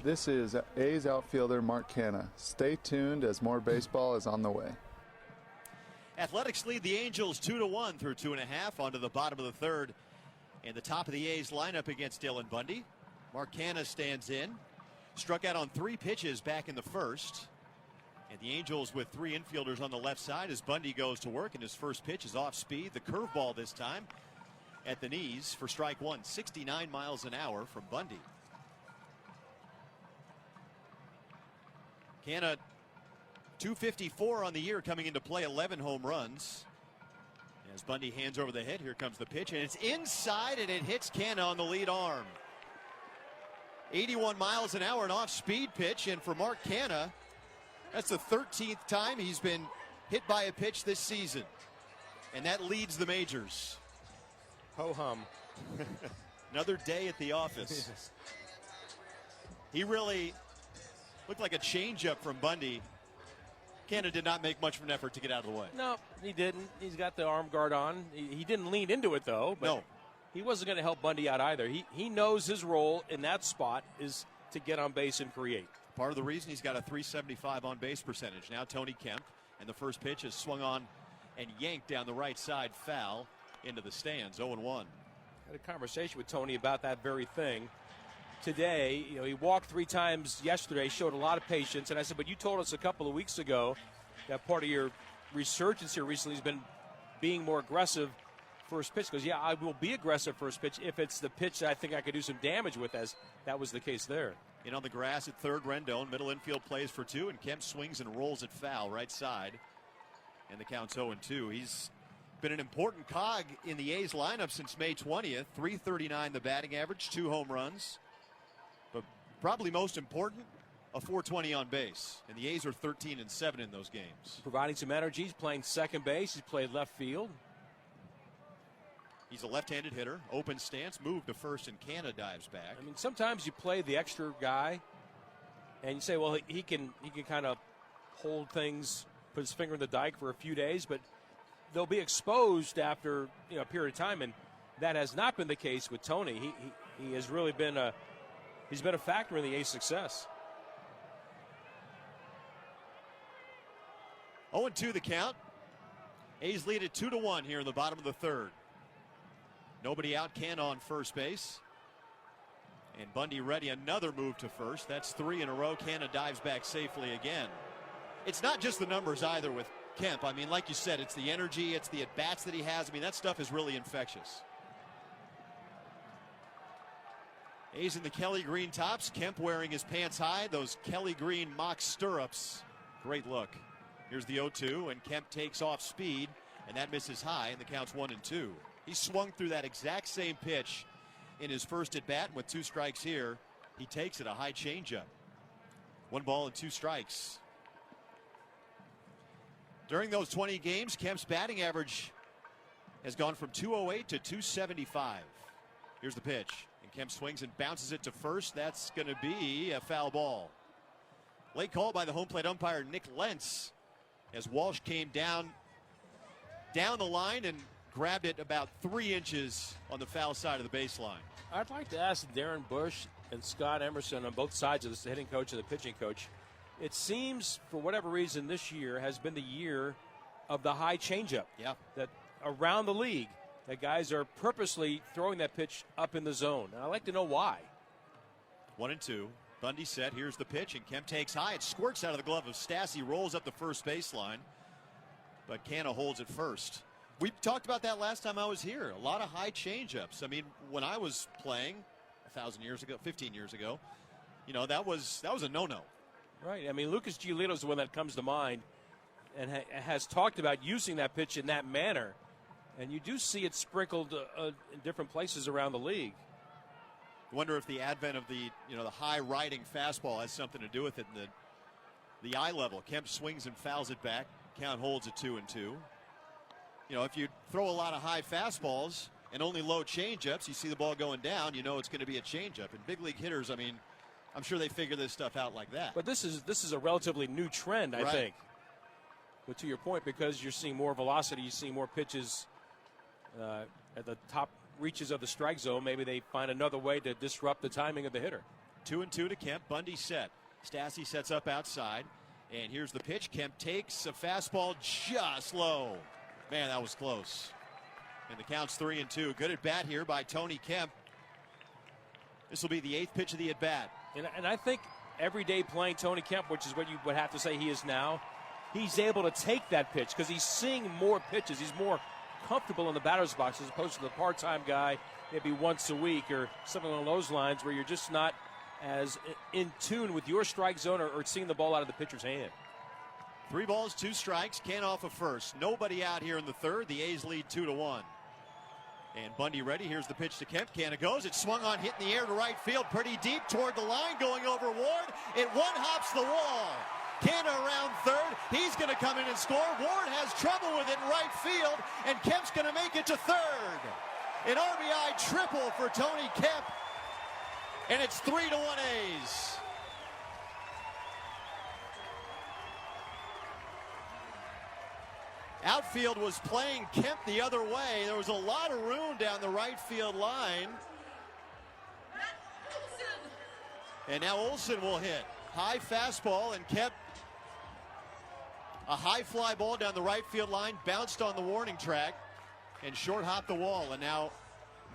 This is A's outfielder Mark Canha. Stay tuned as more baseball is on the way. Athletics lead the Angels 2-1 through 2.5 onto the bottom of the third. And the top of the A's lineup against Dylan Bundy. Mark Canha stands in. Struck out on 3 pitches back in the first. And the Angels with 3 infielders on the left side as Bundy goes to work. And his first pitch is off speed. The curveball this time at the knees for strike 1. 69 miles an hour from Bundy. Canha 254 on the year, coming into play, 11 home runs. As Bundy hands over the hit, here comes the pitch, and it's inside, and it hits Canha on the lead arm. 81 miles an hour, an off-speed pitch, and for Mark Canha, that's the 13th time he's been hit by a pitch this season, and that leads the majors. Ho-hum. Another day at the office. Yes. He really looked like a changeup from Bundy. Canha did not make much of an effort to get out of the way. No, he didn't. He's got the arm guard on. He didn't lean into it, though. But no. He wasn't going to help Bundy out either. He knows his role in that spot is to get on base and create. Part of the reason he's got a .375 on-base percentage. Now Tony Kemp, and the first pitch is swung on and yanked down the right side, foul into the stands, 0-1. Had a conversation with Tony about that very thing today. You know, he walked 3 times yesterday, showed a lot of patience, and I said, but you told us a couple of weeks ago that part of your resurgence here recently has been being more aggressive first pitch. He goes, yeah, I will be aggressive first pitch if it's the pitch that I think I could do some damage with, as that was the case there. In on the grass at third, Rendon. Middle infield plays for 2, and Kemp swings and rolls it foul right side. And the count's 0-2. He's been an important cog in the A's lineup since May 20th. .339 the batting average, 2 home runs. But probably most important, a .420 on base. And the A's are 13-7 in those games. Providing some energy. He's playing second base. He's played left field. He's a left-handed hitter. Open stance, move to first, and Canha dives back. I mean, sometimes you play the extra guy, and you say, well, he can kind of hold things, put his finger in the dike for a few days, but they'll be exposed after a period of time, and that has not been the case with Tony. He has really been a factor in the A's success. 0-2 the count. A's lead at 2-1 here in the bottom of the third. Nobody out, Canha on first base. And Bundy ready, another move to first. That's 3 in a row. Canha dives back safely again. It's not just the numbers either with Kemp. I mean, like you said, it's the energy, it's the at-bats that he has. I mean, that stuff is really infectious. A's in the Kelly green tops. Kemp wearing his pants high. Those Kelly green mock stirrups. Great look. Here's the 0-2, and Kemp takes off speed, and that misses high, and the count's 1-2. He swung through that exact same pitch in his first at-bat, and with 2 strikes here, he takes it, a high changeup. 1 ball and 2 strikes. During those 20 games, Kemp's batting average has gone from .208 to .275. Here's the pitch, and Kemp swings and bounces it to first. That's going to be a foul ball. Late call by the home plate umpire Nick Lentz as Walsh came down the line and grabbed it about 3 inches on the foul side of the baseline. I'd like to ask Darren Bush and Scott Emerson on both sides of this, the hitting coach and the pitching coach. It seems, for whatever reason, this year has been the year of the high changeup. Yeah. That around the league, that guys are purposely throwing that pitch up in the zone. And I'd like to know why. 1-2. Bundy set. Here's the pitch, and Kemp takes high. It squirts out of the glove of Stassi, rolls up the first baseline. But Canha holds it first. We talked about that last time I was here. A lot of high changeups. I mean, when I was playing 15 years ago, that was a no-no. Right. I mean, Lucas Giolito's is the one that comes to mind and has talked about using that pitch in that manner. And you do see it sprinkled in different places around the league. I wonder if the advent of the high riding fastball has something to do with it. The eye level. Kemp swings and fouls it back. Count holds at 2-2. If you throw a lot of high fastballs and only low changeups, you see the ball going down, it's going to be a changeup. And big league hitters, I mean, I'm sure they figure this stuff out like that. But this is a relatively new trend, I think. But to your point, because you're seeing more velocity, you see more pitches at the top reaches of the strike zone, maybe they find another way to disrupt the timing of the hitter. 2-2 to Kemp. Bundy set. Stassi sets up outside. And here's the pitch. Kemp takes a fastball just low. Man, that was close. And the count's 3-2. Good at bat here by Tony Kemp. This will be the 8th pitch of the at bat. And I think every day playing Tony Kemp, which is what you would have to say he is now, he's able to take that pitch because he's seeing more pitches. He's more comfortable in the batter's box as opposed to the part-time guy maybe once a week or something along those lines where you're just not as in tune with your strike zone or seeing the ball out of the pitcher's hand. 3 balls, 2 strikes. Can off of first. Nobody out here in the third. The A's lead 2-1. And Bundy ready. Here's the pitch to Kemp. Canna goes. It swung on, hit in the air to right field. Pretty deep toward the line. Going over Ward. It one-hops the wall. Canna around third. He's going to come in and score. Ward has trouble with it in right field. And Kemp's going to make it to third. An RBI triple for Tony Kemp. And it's 3-1 A's. Outfield was playing Kemp the other way. There was a lot of room down the right field line. And now Olsen will hit. High fastball, and Kemp, a high fly ball down the right field line, bounced on the warning track and short hopped the wall. And now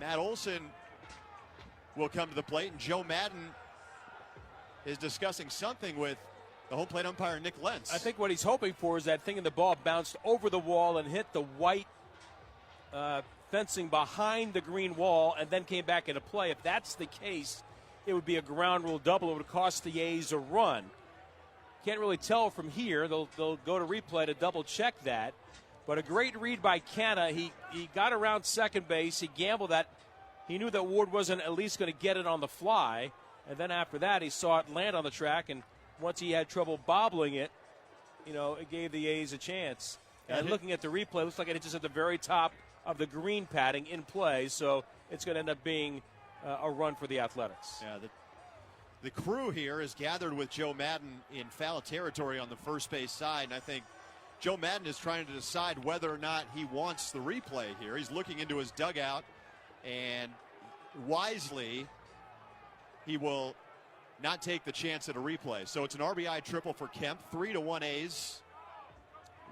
Matt Olsen will come to the plate, and Joe Madden is discussing something with the home plate umpire, Nick Lentz. I think what he's hoping for is that thing in the ball bounced over the wall and hit the white fencing behind the green wall and then came back into play. If that's the case, it would be a ground rule double. It would cost the A's a run. Can't really tell from here. They'll go to replay to double check that. But a great read by Canna. He got around second base. He gambled that. He knew that Ward wasn't at least going to get it on the fly. And then after that, he saw it land on the track. And once he had trouble bobbling it, it gave the A's a chance. And looking at the replay, it looks like it hit just at the very top of the green padding in play. So it's going to end up being a run for the Athletics. Yeah, the crew here is gathered with Joe Madden in foul territory on the first base side. And I think Joe Madden is trying to decide whether or not he wants the replay here. He's looking into his dugout, and wisely, he will not take the chance at a replay. So it's an RBI triple for Kemp. 3-1 A's.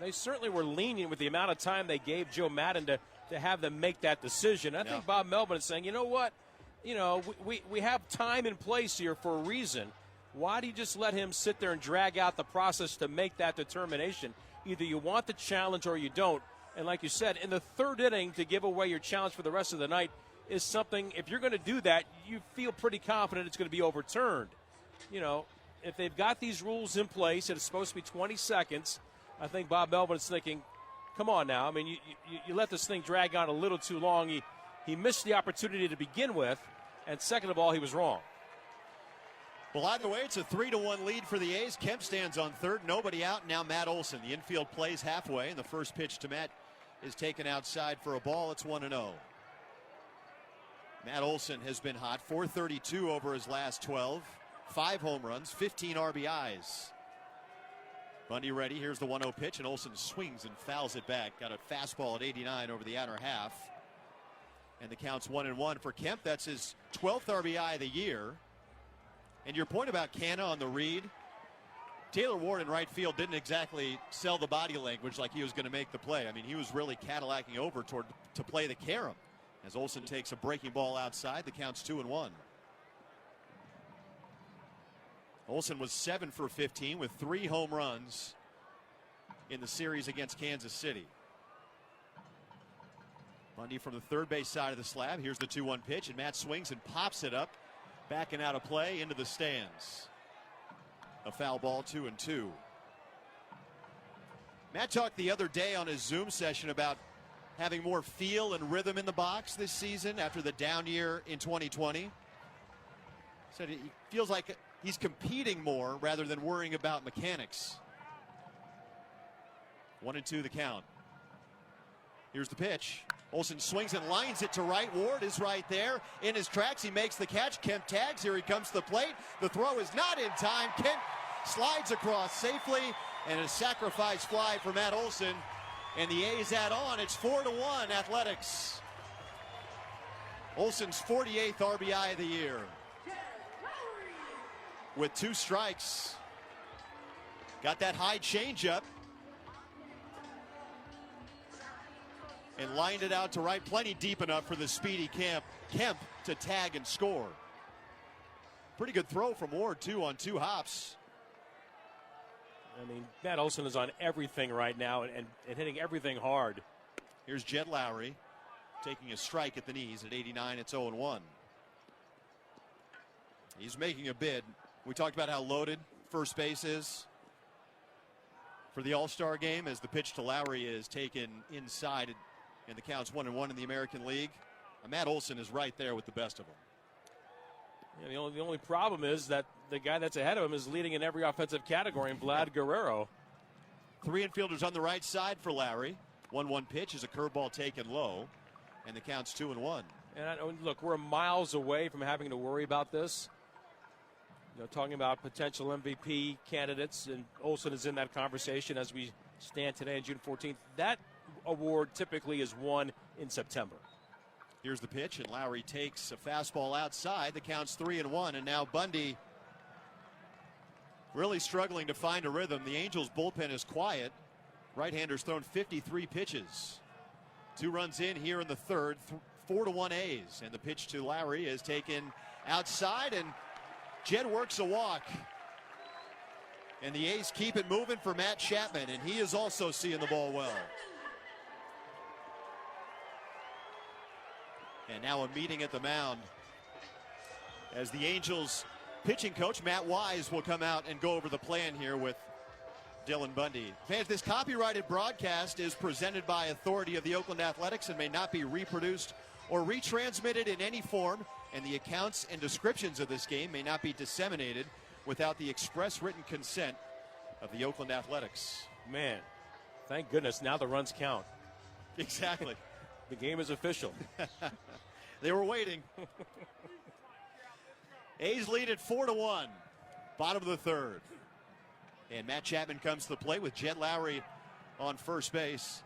They certainly were lenient with the amount of time they gave Joe Madden to have them make that decision. I think Bob Melvin is saying, you know what? We have time and place here for a reason. Why do you just let him sit there and drag out the process to make that determination? Either you want the challenge or you don't. And like you said, in the third inning, to give away your challenge for the rest of the night is something, if you're going to do that, you feel pretty confident it's going to be overturned. If they've got these rules in place and it's supposed to be 20 seconds, I think Bob Melvin is thinking, come on now. I mean, you let this thing drag on a little too long. He missed the opportunity to begin with, and second of all, he was wrong. Well, either way, it's a 3-1 lead for the A's. Kemp stands on third, nobody out. Now Matt Olsen. The infield plays halfway, and the first pitch to Matt is taken outside for a ball. It's 1-0. Matt Olsen has been hot. 432 over his last 12. 5 home runs, 15 RBIs. Bundy ready. Here's the 1-0 pitch, and Olsen swings and fouls it back. Got a fastball at 89 over the outer half. And the count's 1-1 for Kemp. That's his 12th RBI of the year. And your point about Canna on the read, Taylor Ward in right field didn't exactly sell the body language like he was going to make the play. I mean, he was really Cadillacing over to play the carom. As Olsen takes a breaking ball outside, the count's 2-1. Olsen was 7 for 15 with 3 home runs in the series against Kansas City. Bundy from the third base side of the slab. Here's the 2-1 pitch, and Matt swings and pops it up, backing out of play into the stands. A foul ball, 2-2. Matt talked the other day on his Zoom session about having more feel and rhythm in the box this season after the down year in 2020. Said he feels like he's competing more rather than worrying about mechanics. 1-2 the count. Here's the pitch. Olsen swings and lines it to right. Ward is right there in his tracks. He makes the catch. Kemp tags. Here he comes to the plate. The throw is not in time. Kemp slides across safely, and a sacrifice fly for Matt Olsen. And the A's add on. It's 4-1 Athletics. Olsen's 48th RBI of the year. with 2 strikes. Got that high changeup. And lined it out to right, plenty deep enough for the speedy Kemp to tag and score. Pretty good throw from Ward, too, on 2 hops. I mean, Matt Olson is on everything right now and hitting everything hard. Here's Jed Lowry taking a strike at the knees at 89. It's 0-1. He's making a bid. We talked about how loaded first base is for the All-Star game as the pitch to Lowry is taken inside, and the count's 1-1 in the American League. And Matt Olson is right there with the best of them. Yeah, the only problem is that the guy that's ahead of him is leading in every offensive category, in Vlad Guerrero. 3 infielders on the right side for Lowry. 1-1 pitch is a curveball taken low, and the count's 2-1. And look, we're miles away from having to worry about this. You know, talking about potential MVP candidates, and Olson is in that conversation as we stand today on June 14th. That award typically is won in September. Here's the pitch, and Lowry takes a fastball outside. The count's 3-1, and now Bundy really struggling to find a rhythm. The Angels bullpen is quiet. Right-hander's thrown 53 pitches. 2 runs in here in the third, 4-1 A's, and the pitch to Lowry is taken outside, and Jed works a walk. And the A's keep it moving for Matt Chapman, and he is also seeing the ball well. And now a meeting at the mound as the Angels pitching coach Matt Wise will come out and go over the plan here with Dylan Bundy. Fans, this copyrighted broadcast is presented by authority of the Oakland Athletics and may not be reproduced or retransmitted in any form, and the accounts and descriptions of this game may not be disseminated without the express written consent of the Oakland Athletics. Man, thank goodness now the runs count. Exactly. The game is official. They were waiting. A's lead at 4-1. Bottom of the third. And Matt Chapman comes to the plate with Jed Lowry on first base.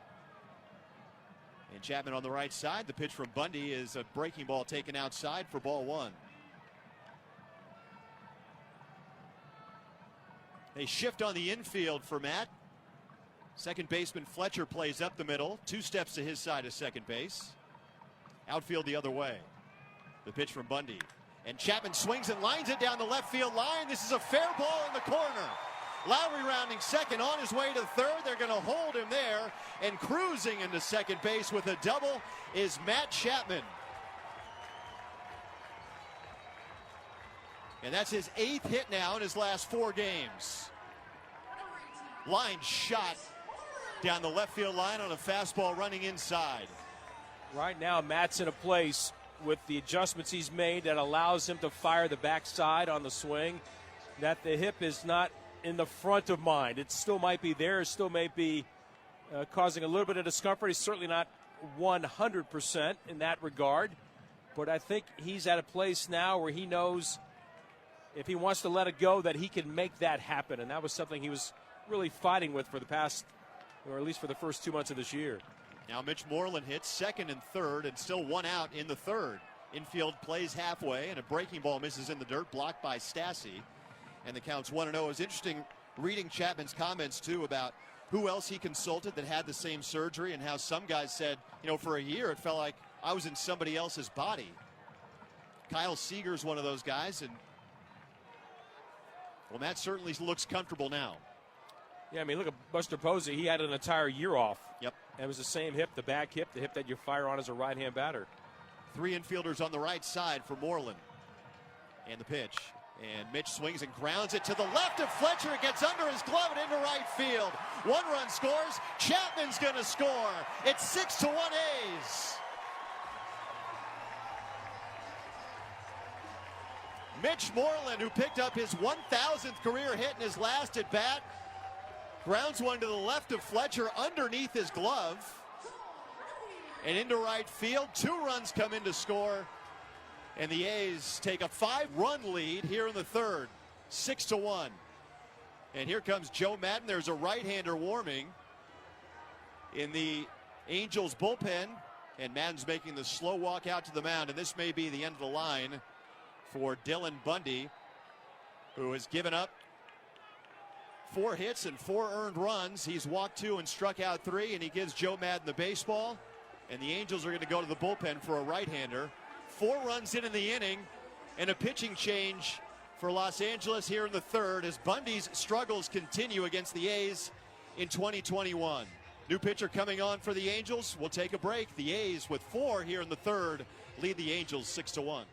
And Chapman on the right side. The pitch from Bundy is a breaking ball taken outside for ball 1. They shift on the infield for Matt. Second baseman Fletcher plays up the middle. 2 steps to his side of second base. Outfield the other way. The pitch from Bundy. And Chapman swings and lines it down the left field line. This is a fair ball in the corner. Lowry rounding second, on his way to third. They're going to hold him there. And cruising into second base with a double is Matt Chapman. And that's his 8th hit now in his last 4 games. Line shot down the left field line on a fastball running inside. Right now, Matt's in a place with the adjustments he's made that allows him to fire the backside on the swing, that the hip is not in the front of mind. It still might be there. It still may be causing a little bit of discomfort. He's certainly not 100% in that regard. But I think he's at a place now where he knows if he wants to let it go that he can make that happen. And that was something he was really fighting with for the past, or at least for the first 2 months of this year. Now Mitch Moreland hits second and third and still 1 out in the third. Infield plays halfway and a breaking ball misses in the dirt, blocked by Stassi. And the count's 1-0. It was interesting reading Chapman's comments too about who else he consulted that had the same surgery and how some guys said, you know, for a year it felt like I was in somebody else's body. Kyle Seager's one of those guys, and well, Matt certainly looks comfortable now. Yeah, I mean, look at Buster Posey. He had an entire year off. Yep. It was the same hip, the back hip, the hip that you fire on as a right-hand batter. 3 infielders on the right side for Moreland. And the pitch. And Mitch swings and grounds it to the left of Fletcher. It gets under his glove and into right field. 1 run scores. Chapman's going to score. It's 6-1 A's. Mitch Moreland, who picked up his 1,000th career hit in his last at bat, grounds one to the left of Fletcher underneath his glove and into right field. 2 runs come in to score, and the A's take a 5-run lead here in the third, 6-1. And here comes Joe Madden. There's a right-hander warming in the Angels bullpen, and Madden's making the slow walk out to the mound, and this may be the end of the line for Dylan Bundy. who has given up 4 hits and 4 earned runs. He's walked 2 and struck out 3, and he gives Joe Madden the baseball. And the Angels are going to go to the bullpen for a right-hander. 4 runs in the inning, and a pitching change for Los Angeles here in the 3rd as Bundy's struggles continue against the A's in 2021. New pitcher coming on for the Angels. We'll take a break. The A's with 4 here in the 3rd lead the Angels 6-1.